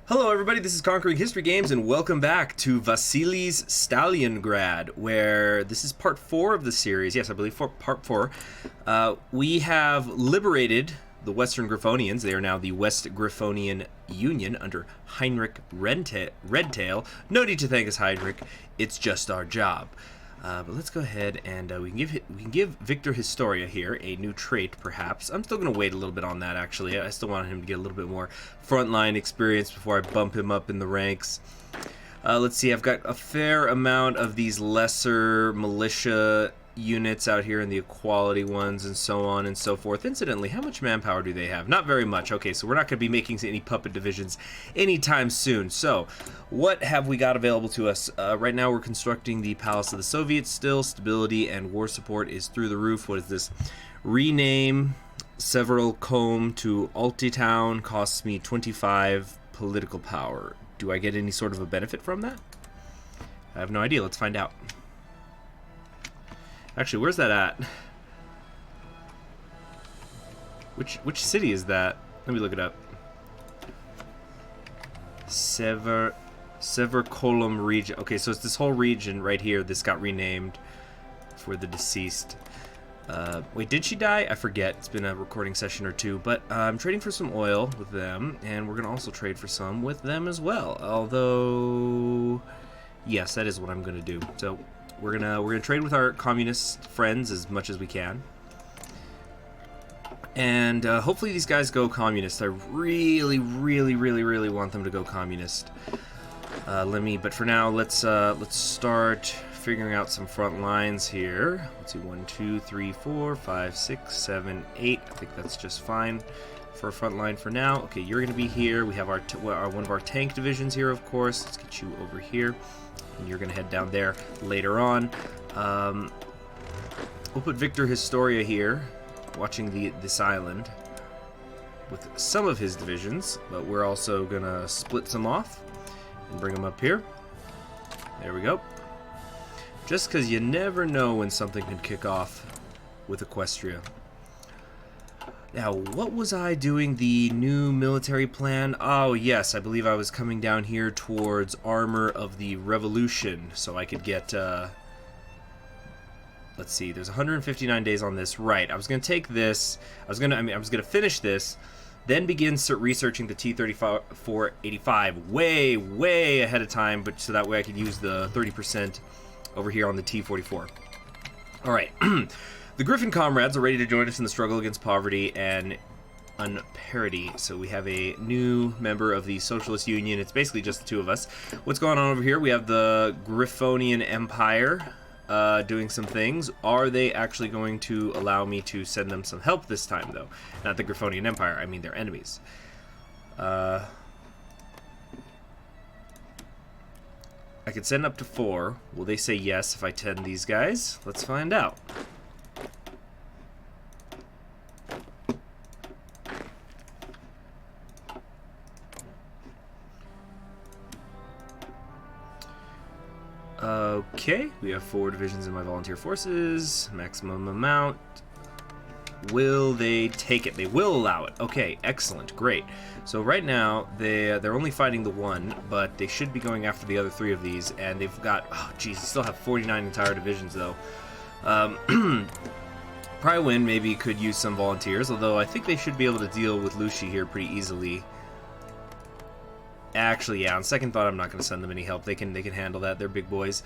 Hello everybody, this is Conquering History Games, and welcome back to Vasiliy's Stalliongrad, where this is part 4 of the series. Yes, I believe part 4. We have liberated the Western Griffonians. They are now the West Griffonian Union under Heinrich Redtail. No need to thank us, Heinrich. It's just our job. But let's go ahead and we can give Victor Historia here a new trait, perhaps. I'm still going to wait a little bit on that, actually. I still want him to get a little bit more frontline experience before I bump him up in the ranks. Let's see, I've got a fair amount of these lesser militia units out here in the equality ones and so on and so forth. Incidentally, how much manpower do they have? Not very much. Okay, so we're not going to be making any puppet divisions anytime soon. So, what have we got available to us? Right now we're constructing the Palace of the Soviets still. Stability and war support is through the roof. What is this? Rename Severalcombe to Altitown costs me 25 political power. Do I get any sort of a benefit from that? I have no idea. Let's find out. Actually, where's that at? Which city is that? Let me look it up. Severcolum region. Okay, so it's this whole region right here. This got renamed for the deceased. Wait, did she die? I forget. It's been a recording session or two. But I'm trading for some oil with them, and we're gonna also trade for some with them as well. Although, yes, that is what I'm gonna do. So. We're gonna trade with our communist friends as much as we can, and hopefully these guys go communist. I really want them to go communist. But for now, let's start figuring out some front lines here. Let's see, 1, 2, 3, 4, 5, 6, 7, 8. I think that's just fine for a front line for now. Okay, you're gonna be here. We have our one of our tank divisions here, of course. Let's get you over here. And you're going to head down there later on. We'll put Victor Historia here, watching this island with some of his divisions, but we're also going to split some off and bring them up here. There we go. Just because you never know when something can kick off with Equestria. Now, what was I doing? The new military plan? Oh, yes, I believe I was coming down here towards Armor of the Revolution, so I could get, let's see, there's 159 days on this. Right, I was going to take this, I was going to finish this, then begin researching the T-3485 way ahead of time, but so that way I could use the 30% over here on the T-44. All right. The Griffin comrades are ready to join us in the struggle against poverty and unparity. So we have a new member of the Socialist Union. It's basically just the two of us. What's going on over here? We have the Griffonian Empire doing some things. Are they actually going to allow me to send them some help this time, though? Not the Griffonian Empire. I mean their enemies. I could send up to 4. Will they say yes if I tend these guys? Let's find out. Okay, we have 4 divisions in my volunteer forces. Maximum amount. Will they take it? They will allow it. Okay, excellent, great. So right now they're only fighting the 1, but they should be going after the other 3 of these, and they've got, oh geez, they still have 49 entire divisions though. Prywin maybe could use some volunteers, although I think they should be able to deal with Lucy here pretty easily. Actually, yeah, on second thought, I'm not going to send them any help. They can handle that. They're big boys.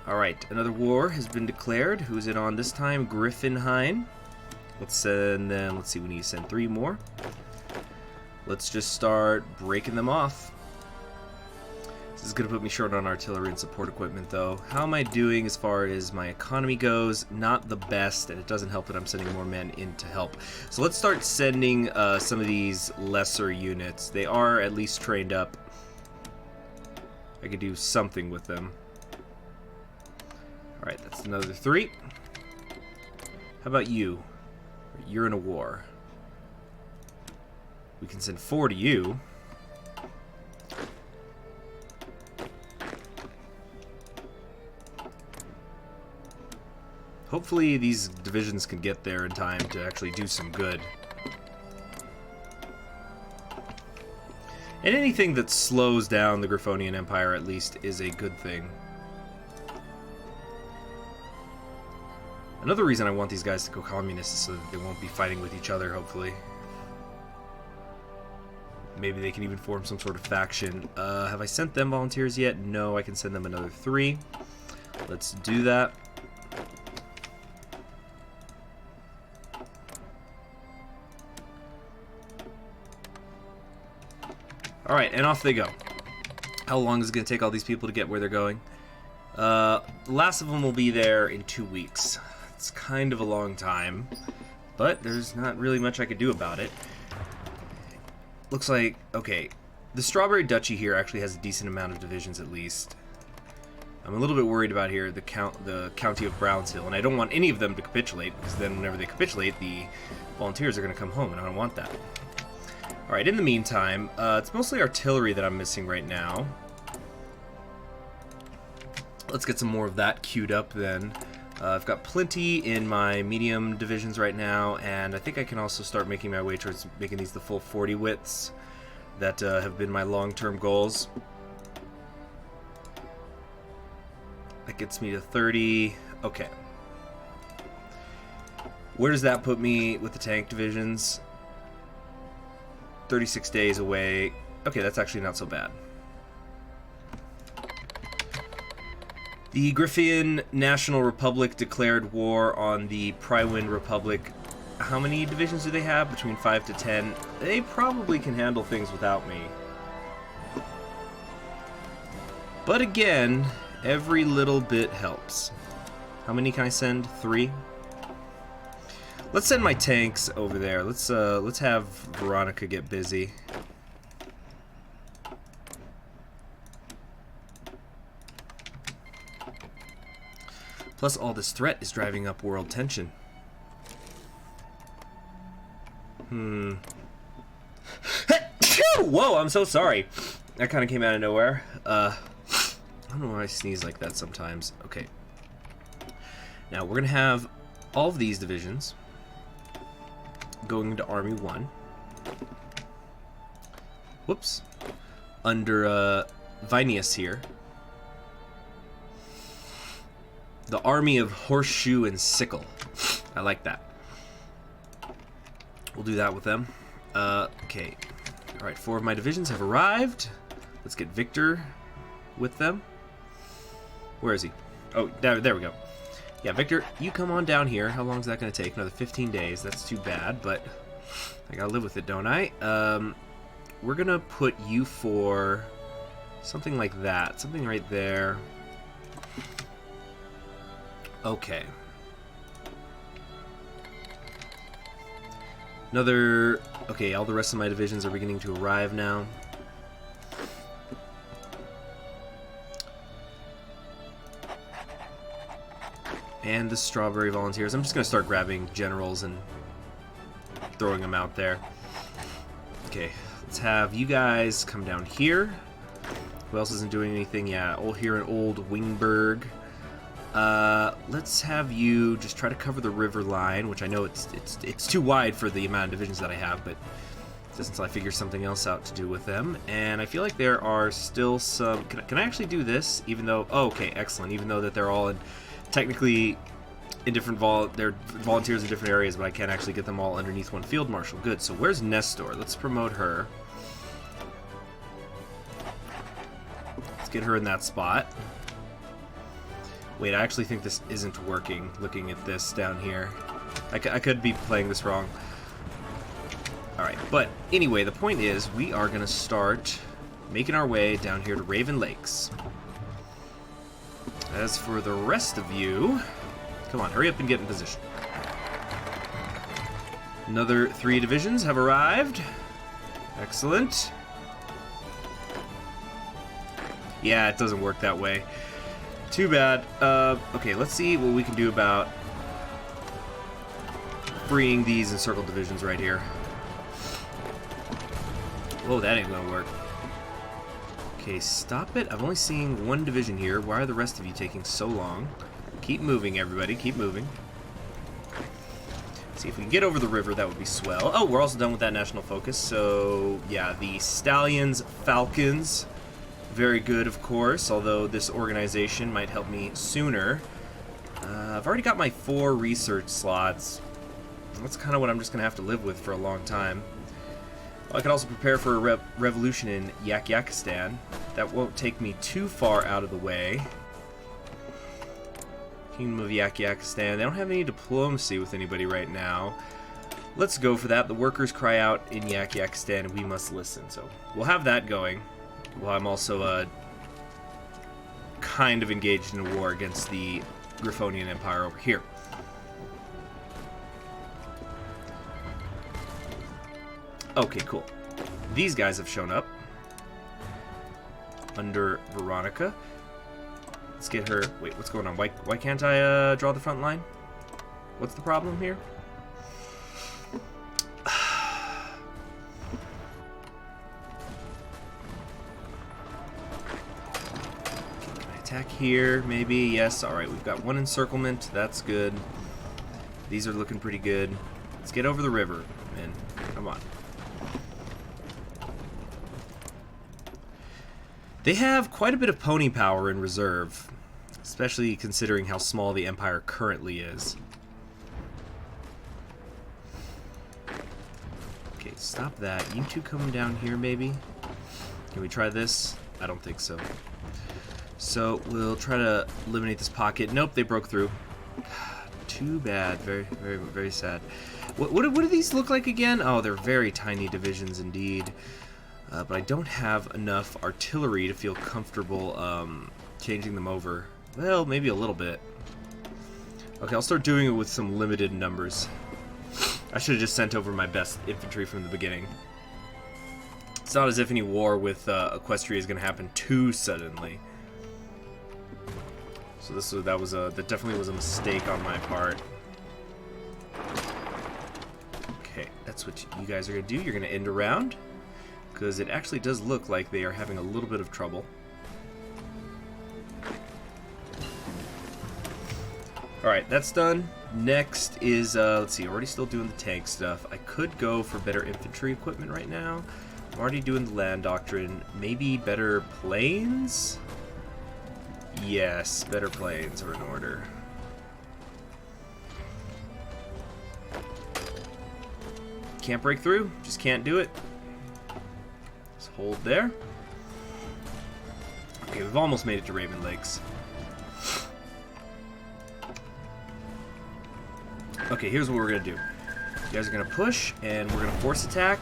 Alright, another war has been declared. Who's it on this time? Griffinheim. Let's send them, let's see, we need to send 3 more. Let's just start breaking them off. This is going to put me short on artillery and support equipment, though. How am I doing as far as my economy goes? Not the best, and it doesn't help that I'm sending more men in to help. So let's start sending some of these lesser units. They are at least trained up. I could do something with them. Alright, that's another 3. How about you? You're in a war. We can send 4 to you. Hopefully these divisions can get there in time to actually do some good. And anything that slows down the Griffonian Empire, at least, is a good thing. Another reason I want these guys to go communist is so that they won't be fighting with each other, hopefully. Maybe they can even form some sort of faction. Have I sent them volunteers yet? No, I can send them another 3. Let's do that. Alright, and off they go. How long is it going to take all these people to get where they're going? The last of them will be there in 2 weeks. It's kind of a long time, but there's not really much I could do about it. Looks like, okay, the Strawberry Duchy here actually has a decent amount of divisions at least. I'm a little bit worried about here the county of Brownshill, and I don't want any of them to capitulate, because then whenever they capitulate, the volunteers are going to come home, and I don't want that. Alright, in the meantime, it's mostly artillery that I'm missing right now. Let's get some more of that queued up then. I've got plenty in my medium divisions right now, and I think I can also start making my way towards making these the full 40 widths that have been my long-term goals. That gets me to 30. Okay. Where does that put me with the tank divisions? 36 days away. Okay, that's actually not so bad. The Griffian National Republic declared war on the Prywin Republic. How many divisions do they have? Between 5 to 10. They probably can handle things without me. But again, every little bit helps. How many can I send? 3? Let's send my tanks over there. Let's have Veronica get busy. Plus, all this threat is driving up world tension. Whoa, I'm so sorry. That kind of came out of nowhere. I don't know why I sneeze like that sometimes. Okay. Now, we're going to have all of these divisions going into Army 1. Whoops. Under Vinius here. The Army of Horseshoe and Sickle. I like that. We'll do that with them. Okay. Alright, 4 of my divisions have arrived. Let's get Victor with them. Where is he? Oh, there we go. Yeah, Victor, you come on down here. How long is that going to take? Another 15 days. That's too bad, but I gotta live with it, don't I? We're going to put you for something like that. Something right there. Okay. Another... Okay, all the rest of my divisions are beginning to arrive now. And the Strawberry Volunteers. I'm just going to start grabbing generals and throwing them out there. Okay, let's have you guys come down here. Who else isn't doing anything? Yeah, here in Old Wingberg. Let's have you just try to cover the river line, which I know it's too wide for the amount of divisions that I have, but just until I figure something else out to do with them. And I feel like there are still some... Can I actually do this? Even though... Oh, okay, excellent. Even though that they're all in... Technically in different... They're volunteers in different areas, but I can't actually get them all underneath one field marshal. Good. So where's Nestor? Let's promote her. Let's get her in that spot. Wait, I actually think this isn't working, looking at this down here. I could be playing this wrong. Alright, but anyway, the point is, we are going to start making our way down here to Raven Lakes. As for the rest of you... Come on, hurry up and get in position. Another 3 divisions have arrived. Excellent. Yeah, it doesn't work that way. Too bad. Okay, let's see what we can do about freeing these encircled divisions right here. Whoa, that ain't gonna work. Okay, stop it. I'm only seeing 1 division here. Why are the rest of you taking so long? Keep moving, everybody. Keep moving. See if we can get over the river, that would be swell. Oh, we're also done with that national focus. So, yeah, the Stallions, Falcons. Very good, of course, although this organization might help me sooner. I've already got my 4 research slots. That's kind of what I'm just going to have to live with for a long time. I could also prepare for a revolution in Yakistan. That won't take me too far out of the way. Kingdom of Yakistan. They don't have any diplomacy with anybody right now. Let's go for that. The workers cry out in Yakistan, and we must listen. So we'll have that going. While I'm also kind of engaged in a war against the Griffonian Empire over here. Okay, cool. These guys have shown up under Veronica. Let's get her. Wait, what's going on? Why can't I draw the front line? What's the problem here? Can I attack here? Maybe. Yes. All right. We've got 1 encirclement. That's good. These are looking pretty good. Let's get over the river, man. Come on. They have quite a bit of pony power in reserve, especially considering how small the Empire currently is. Okay, stop that. You two come down here, maybe? Can we try this? I don't think so. So, we'll try to eliminate this pocket. Nope, they broke through. Too bad. Very, very, very sad. What do these look like again? Oh, they're very tiny divisions indeed. But I don't have enough artillery to feel comfortable changing them over. Well, maybe a little bit. Okay, I'll start doing it with some limited numbers. I should have just sent over my best infantry from the beginning. It's not as if any war with Equestria is going to happen too suddenly. So that definitely was a mistake on my part. Okay, that's what you guys are going to do. You're going to end a round. Because it actually does look like they are having a little bit of trouble. Alright, that's done. Next is, let's see, already still doing the tank stuff. I could go for better infantry equipment right now. I'm already doing the land doctrine. Maybe better planes? Yes, better planes are in order. Can't break through. Just can't do it. Hold there. Okay, we've almost made it to Raven Lakes. Okay, here's what we're gonna do. You guys are gonna push, and we're gonna force attack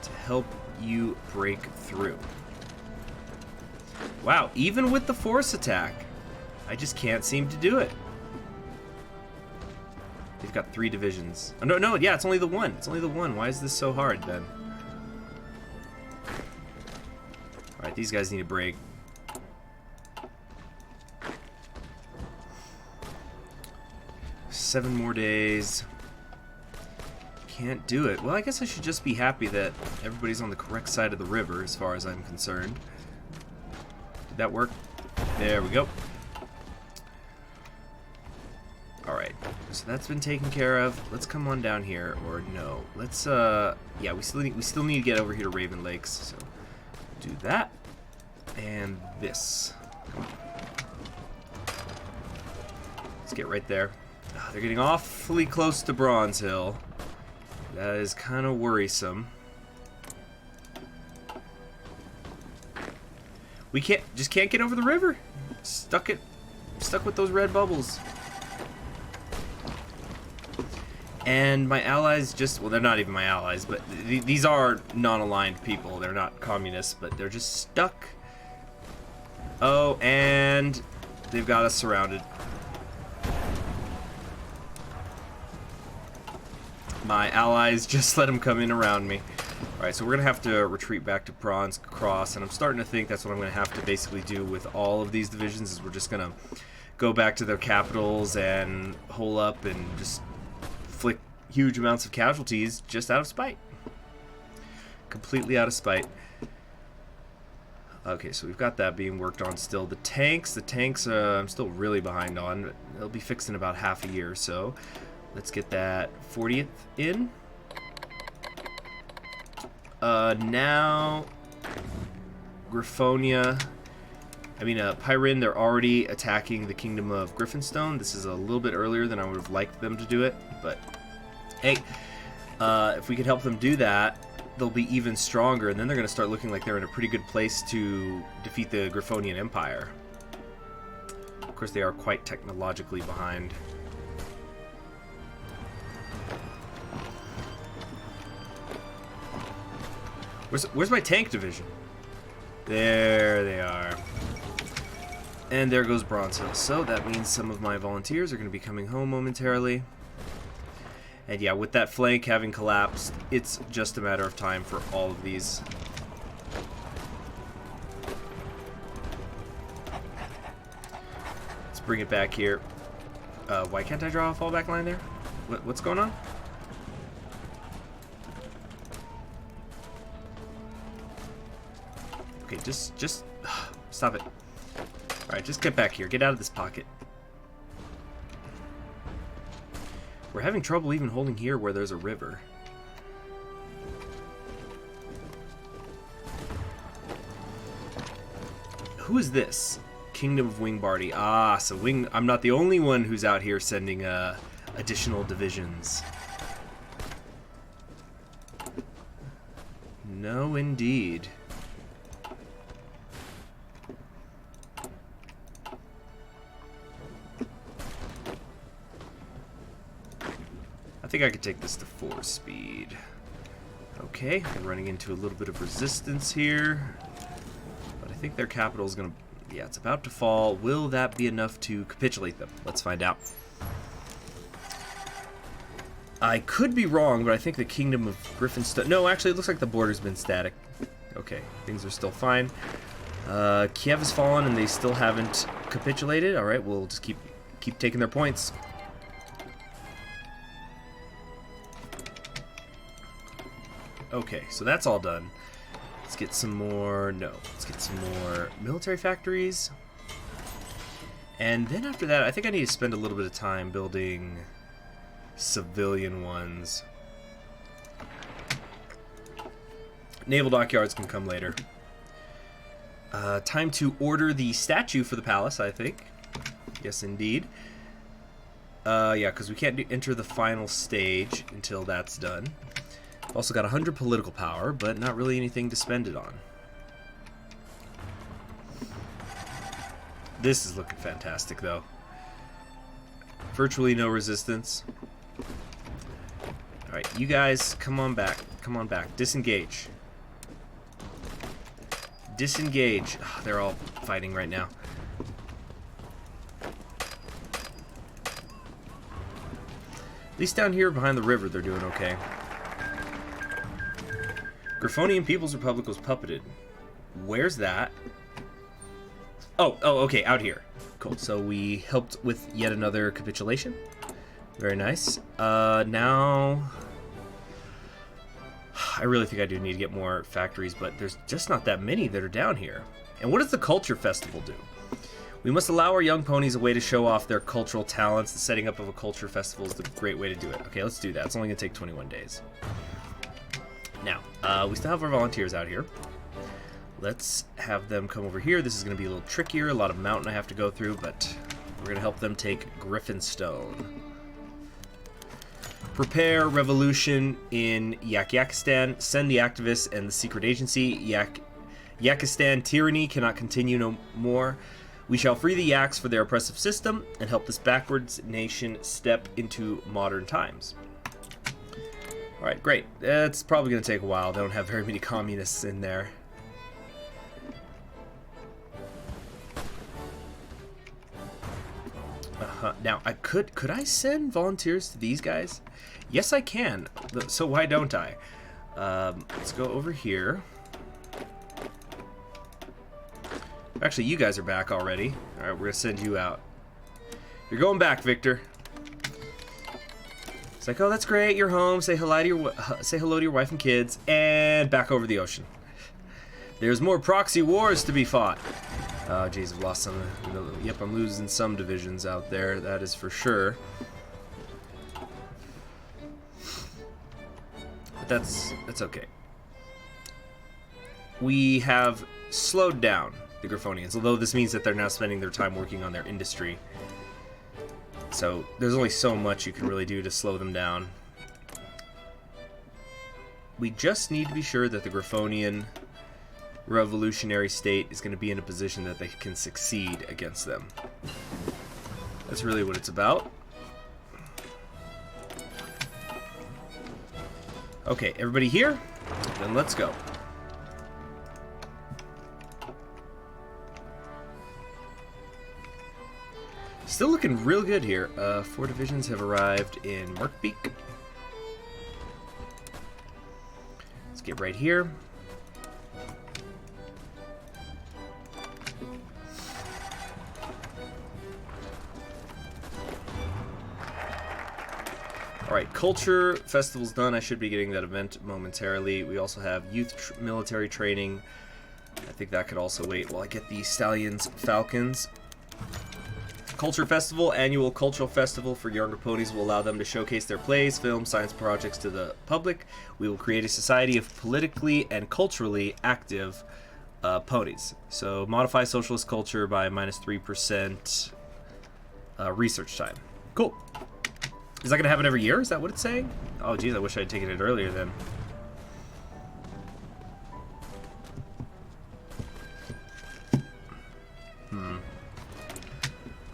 to help you break through. Wow, even with the force attack, I just can't seem to do it. They've got 3 divisions. Oh, no, yeah, it's only the 1. It's only the 1. Why is this so hard, then? Alright, these guys need a break. Seven more days. Can't do it. Well, I guess I should just be happy that everybody's on the correct side of the river, as far as I'm concerned. Did that work? There we go. Alright, so that's been taken care of. Let's come on down here, or no. Let's, yeah, we still need to get over here to Raven Lakes, so do that. And this. Come on. Let's get right there. Oh, they're getting awfully close to Bronze Hill. That is kind of worrisome. We can't get over the river. Stuck with those red bubbles. And my allies just, well, they're not even my allies, but these are non-aligned people. They're not communists, but they're just stuck. Oh, and they've got us surrounded. My allies just let them come in around me. Alright, so we're going to have to retreat back to Bronze Cross, and I'm starting to think that's what I'm going to have to basically do with all of these divisions, is we're just going to go back to their capitals and hole up and just inflict huge amounts of casualties just out of spite. Completely out of spite. Okay, so we've got that being worked on still. The tanks I'm still really behind on. They'll be fixed in about half a year or so. Let's get that 40th in. Now Griffonia, Pyrin, they're already attacking the Kingdom of Griffinstone. This is a little bit earlier than I would have liked them to do it, but hey, if we could help them do that, they'll be even stronger, and then they're going to start looking like they're in a pretty good place to defeat the Griffonian Empire. Of course, they are quite technologically behind. Where's my tank division? There they are. And there goes Bronze Hill. So that means some of my volunteers are going to be coming home momentarily. And yeah, with that flank having collapsed, it's just a matter of time for all of these. Let's bring it back here. Why can't I draw a fallback line there? What's going on? Okay, just stop it. Alright, just get back here. Get out of this pocket. We're having trouble even holding here where there's a river. Who is this? Kingdom of Wingbardy. Ah, so I'm not the only one who's out here sending additional divisions. No, indeed. I think I could take this to 4 speed. Okay, I'm running into a little bit of resistance here. But I think their capital is going to... Yeah, it's about to fall. Will that be enough to capitulate them? Let's find out. I could be wrong, but I think the Kingdom of Griffinstone... No, actually, it looks like the border's been static. Okay, things are still fine. Kiev has fallen, and they still haven't capitulated. Alright, we'll just keep taking their points. Okay, so that's all done. Let's get some more... No, let's get some more military factories. And then after that, I think I need to spend a little bit of time building civilian ones. Naval dockyards can come later. Time to order the statue for the palace, I think. Yes, indeed. Yeah, because we can't enter the final stage until that's done. Also got 100 political power, but not really anything to spend it on. This is looking fantastic, though. Virtually no resistance. Alright, you guys, come on back. Come on back. Disengage. Disengage. Oh, they're all fighting right now. At least down here behind the river, they're doing okay. Griffonian People's Republic was puppeted. Where's that? Oh, okay, out here. Cool, so we helped with yet another capitulation. Very nice. Now... I really think I do need to get more factories, but there's just not that many that are down here. And what does the Culture Festival do? We must allow our young ponies a way to show off their cultural talents. The setting up of a culture festival is the great way to do it. Okay, let's do that. It's only going to take 21 days. Now, we still have our volunteers out here. Let's have them come over here. This is going to be a little trickier. A lot of mountain I have to go through, but we're going to help them take Griffinstone. Prepare revolution in Yakistan. Send the activists and the secret agency. Yakistan tyranny cannot continue no more. We shall free the Yaks for their oppressive system and help this backwards nation step into modern times. Alright, great. It's probably going to take a while. They don't have very many communists in there. Now, could I send volunteers to these guys? Yes, I can. So why don't I? Let's go over here. Actually, you guys are back already. Alright, we're going to send you out. You're going back, Victor. It's like, oh, that's great. You're home. Say hello to your wife and kids, and back over the ocean. There's more proxy wars to be fought. Oh, jeez, I've lost some. Yep, I'm losing some divisions out there. That is for sure. that's okay. We have slowed down the Griffonians, although this means that they're now spending their time working on their industry. So there's only so much you can really do to slow them down. We just need to be sure that the Griffonian revolutionary state is going to be in a position that they can succeed against them. That's really what it's about. Okay, everybody here? Then let's go. Still looking real good here. 4 divisions have arrived in Markbeak. Let's get right here. Alright, Culture Festival's done. I should be getting that event momentarily. We also have Youth Military Training. I think that could also wait while I get the Stallions Falcons. Culture Festival, annual cultural festival for younger ponies, will allow them to showcase their plays, films, science projects to the public. We will create a society of politically and culturally active ponies. So modify socialist culture by -3% research time. Cool. Is that going to happen every year? Is that what it's saying? Oh, geez, I wish I had taken it earlier then.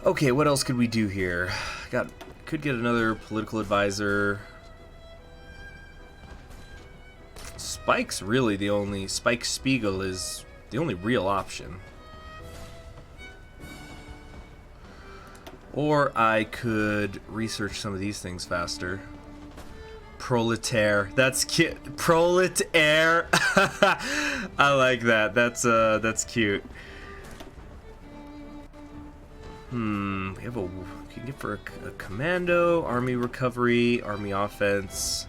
Okay, what else could we do here? Could get another political advisor. Spike Spiegel is the only real option. Or I could research some of these things faster. Proletaire. That's cute. Proletaire. I like that. That's cute. We have we can get for a commando, army recovery, army offense,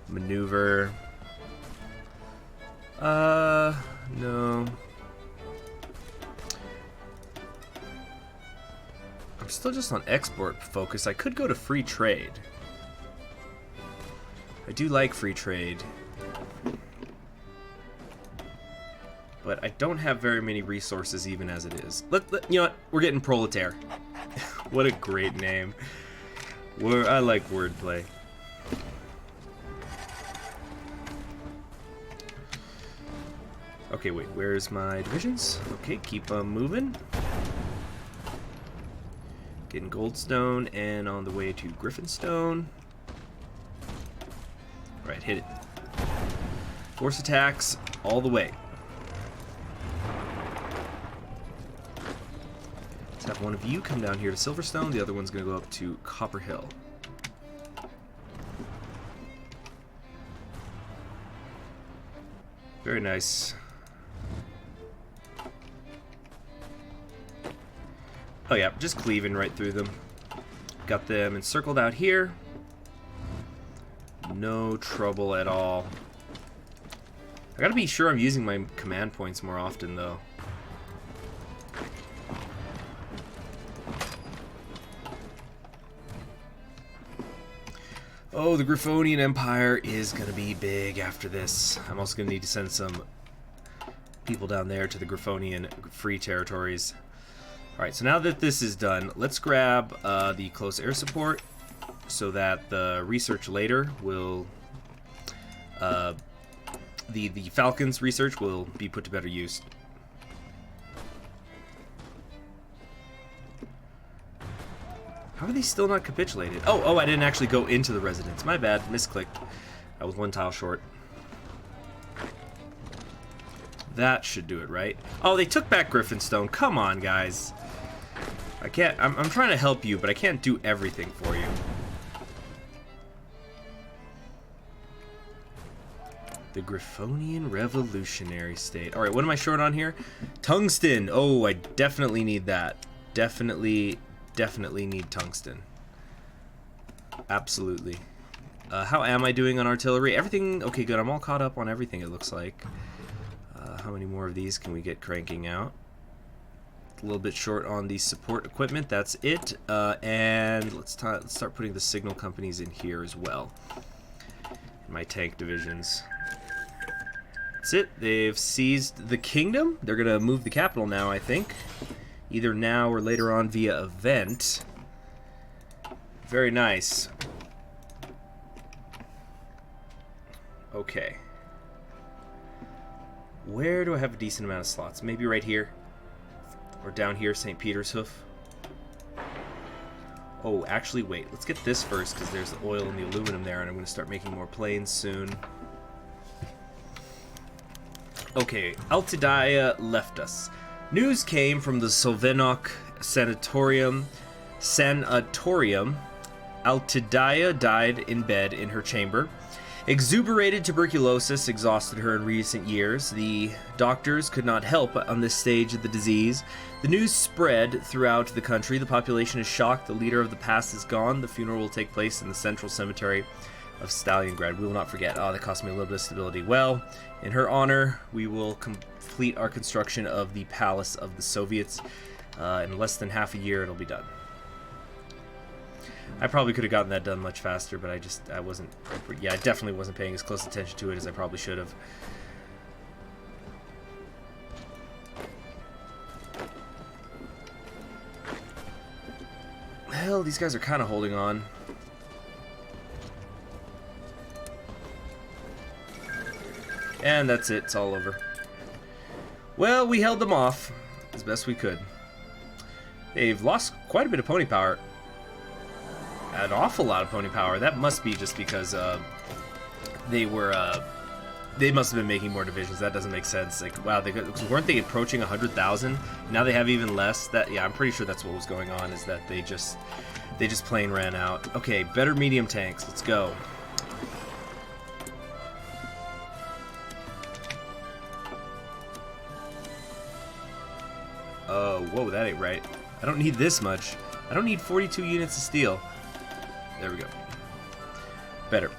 maneuver. No. I'm still just on export focus. I could go to free trade. I do like free trade. But I don't have very many resources even as it is. You know what? We're getting Proletaire. What a great name. I like wordplay. Okay, wait. Where's my divisions? Okay, keep moving. Getting Goldstone and on the way to Griffinstone. Alright, hit it. Force attacks all the way. Let's have one of you come down here to Silverstone. The other one's going to go up to Copper Hill. Very nice. Oh yeah, just cleaving right through them. Got them encircled out here. No trouble at all. I gotta be sure I'm using my command points more often, though. Oh, the Griffonian Empire is gonna be big after this. I'm also gonna need to send some people down there to the Griffonian free territories. Alright, so now that this is done, let's grab the close air support so that the research later will... the Falcons research will be put to better use. How are they still not capitulated? Oh, I didn't actually go into the residence. My bad, misclicked. I was one tile short. That should do it, right? Oh, they took back Griffinstone. Come on, guys. I can't... I'm trying to help you, but I can't do everything for you. The Griffonian Revolutionary State. Alright, what am I short on here? Tungsten! Oh, I definitely need that. Definitely need tungsten. Absolutely. How am I doing on artillery? Everything... Okay, good. I'm all caught up on everything, it looks like. How many more of these can we get cranking out? A little bit short on the support equipment. That's it. And let's start putting the signal companies in here as well. my tank divisions. That's it. They've seized the kingdom. They're going to move the capital now, I think. Either now or later on via event. Very nice. Okay. Where do I have a decent amount of slots? Maybe right here. Or down here, St. Peter's Hoof. Oh, actually, wait. Let's get this first, because there's the oil and the aluminum there, and I'm going to start making more planes soon. Okay, Altidaya left us. News came from the Solvenok Sanatorium. Altidaya died in bed in her chamber. Exuberated tuberculosis exhausted her in recent years. The doctors could not help on this stage of the disease. The news spread throughout the country. The population is shocked. The leader of the past is gone. The funeral will take place in the central cemetery of Stalliongrad. We will not forget. Oh, that cost me a little bit of stability. Well, in her honor, we will complete our construction of the Palace of the Soviets. In less than half a year, it'll be done. I probably could have gotten that done much faster, but I wasn't, yeah, I definitely wasn't paying as close attention to it as I probably should have. Hell, these guys are kind of holding on. And that's it, it's all over. Well, we held them off as best we could. They've lost quite a bit of pony power. An awful lot of pony power. That must be just because they must have been making more divisions. That doesn't make sense. Like, wow, weren't they approaching 100,000? Now they have even less. That, yeah, I'm pretty sure that's what was going on. Is that they just plain ran out. Okay, better medium tanks. Let's go. Oh, whoa, that ain't right. I don't need this much. I don't need 42 units of steel. There we go. Better.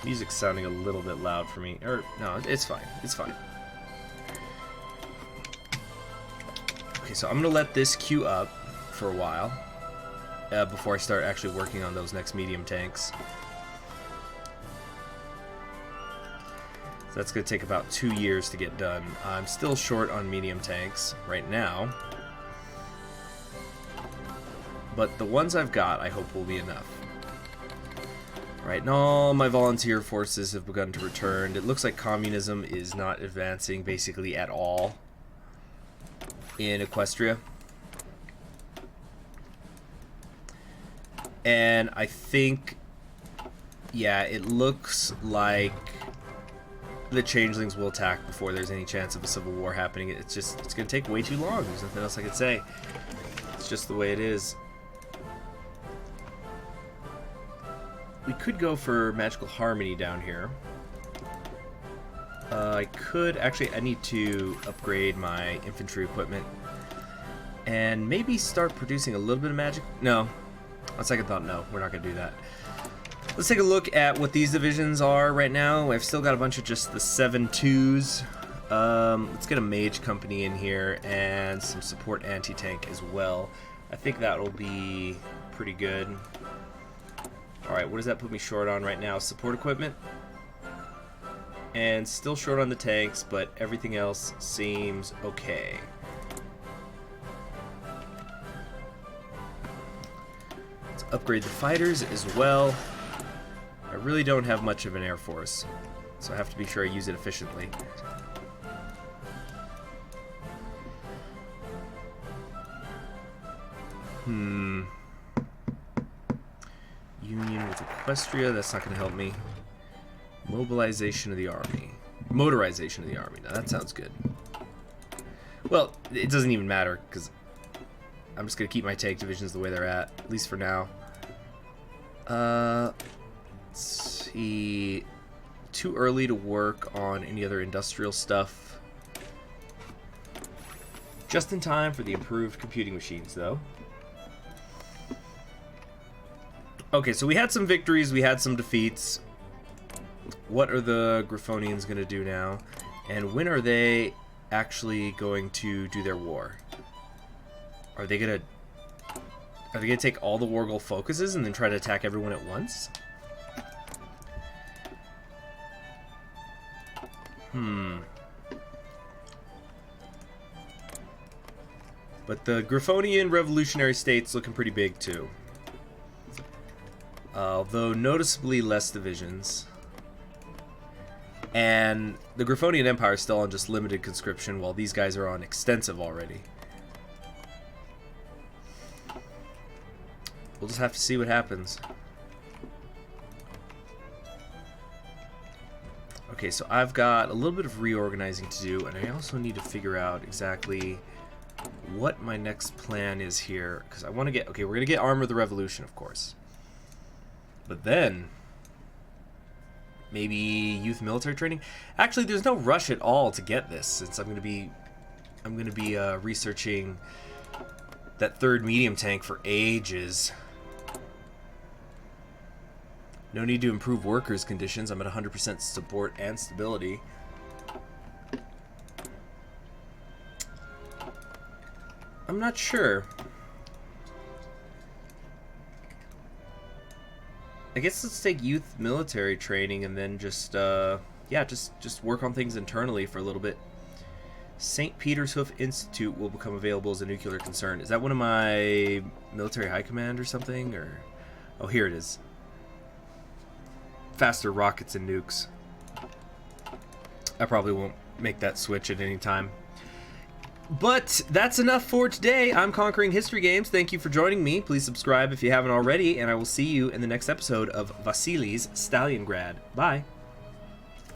Music's sounding a little bit loud for me. Or, no, it's fine. It's fine. Okay, so I'm going to let this queue up for a while before I start actually working on those next medium tanks. So that's going to take about 2 years to get done. I'm still short on medium tanks right now. But the ones I've got, I hope will be enough. Right, and all my volunteer forces have begun to return. It looks like communism is not advancing basically at all in Equestria. And I think, yeah, it looks like the changelings will attack before there's any chance of a civil war happening. It's going to take way too long. There's nothing else I could say. It's just the way it is. We could go for Magical Harmony down here. I could... Actually, I need to upgrade my infantry equipment. And maybe start producing a little bit of magic... No. On second thought, no. We're not going to do that. Let's take a look at what these divisions are right now. I've still got a bunch of just the 7-2s. Let's get a mage company in here and some support anti-tank as well. I think that'll be pretty good. Alright, what does that put me short on right now? Support equipment. And still short on the tanks, but everything else seems okay. Let's upgrade the fighters as well. I really don't have much of an air force, so I have to be sure I use it efficiently. Union with Equestria, that's not going to help me. Mobilization of the army. Motorization of the army. Now that sounds good. Well, it doesn't even matter, because I'm just going to keep my tank divisions the way they're at least for now. Let's see. Too early to work on any other industrial stuff. Just in time for the improved computing machines, though. Okay, so we had some victories, we had some defeats. What are the Griffonians going to do now? And when are they actually going to do their war? Are they going to... Are they going to take all the Wargul focuses and then try to attack everyone at once? But the Griffonian revolutionary state's looking pretty big too. Although noticeably less divisions. And the Griffonian Empire is still on just limited conscription, while these guys are on extensive already. We'll just have to see what happens. Okay, so I've got a little bit of reorganizing to do, and I also need to figure out exactly what my next plan is here, because I want to get... Okay, we're going to get Armor of the Revolution, of course. But then... maybe youth military training? Actually, there's no rush at all to get this, since I'm going to be researching that third medium tank for ages. No need to improve workers' conditions. I'm at 100% support and stability. I'm not sure. I guess let's take youth military training and then just, yeah, just work on things internally for a little bit. St. Peter's Hoof Institute will become available as a nuclear concern. Is that one of my military high command or something? Or, oh, here it is. Faster rockets and nukes. I probably won't make that switch at any time. But that's enough for today. I'm Conquering History Games. Thank you for joining me. Please subscribe if you haven't already, and I will see you in the next episode of Vasiliy's Stalliongrad. Bye.